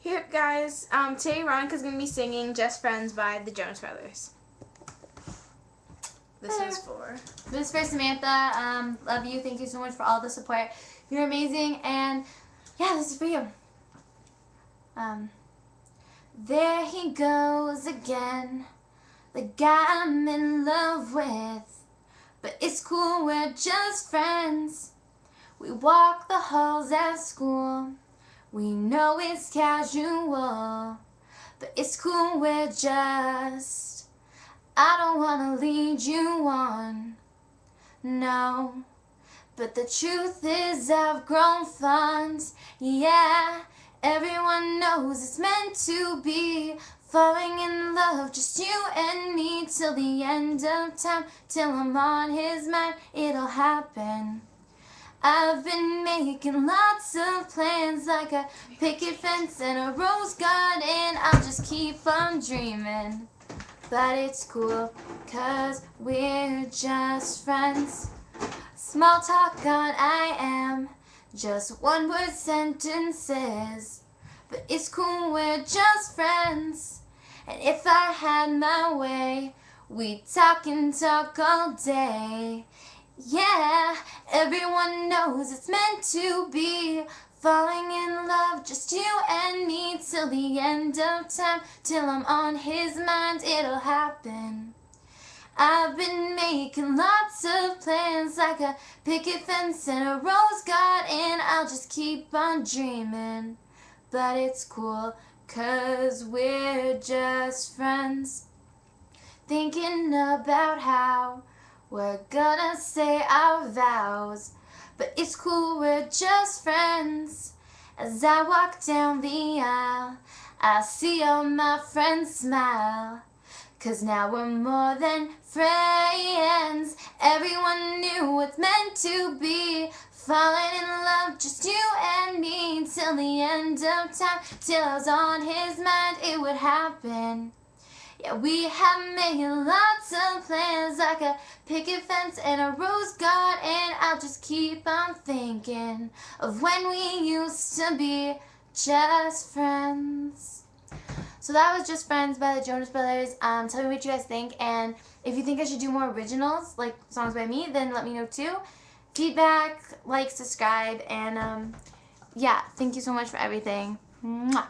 Here, guys, today Veronica's going to be singing Just Friends by the Jonas Brothers. This is for Samantha. Love you. Thank you so much for all the support. You're amazing. And yeah, this is for you. There he goes again, the guy I'm in love with. But it's cool, we're just friends. We walk the halls at school. We know it's casual, but it's cool, we're just. I don't wanna lead you on, no. But the truth is I've grown fond, yeah. Everyone knows it's meant to be. Falling in love, just you and me, till the end of time, till I'm on his mind, it'll happen. I've been making lots of plans, like a picket fence and a rose garden. I'll just keep on dreaming. But it's cool, 'cause we're just friends. Small talk on I am, just one word sentences. But it's cool, we're just friends. And if I had my way, we'd talk and talk all day. Yeah, everyone knows it's meant to be. Falling in love, just you and me, till the end of time, till I'm on his mind, it'll happen. I've been making lots of plans, like a picket fence and a rose garden. I'll just keep on dreaming. But it's cool, 'cause we're just friends. Thinking about how we're gonna say our vows, but it's cool, we're just friends. As I walk down the aisle, I see all my friends smile, 'cause now we're more than friends. Everyone knew it's meant to be. Falling in love, just you and me, till the end of time, till I was on his mind, it would happen. Yeah, we have made lots of plans, like a picket fence and a rose garden. I'll just keep on thinking of when we used to be just friends. So that was Just Friends by the Jonas Brothers. Tell me what you guys think, and if you think I should do more originals, like songs by me, then let me know too. Feedback, like, subscribe, and yeah, thank you so much for everything. Mwah.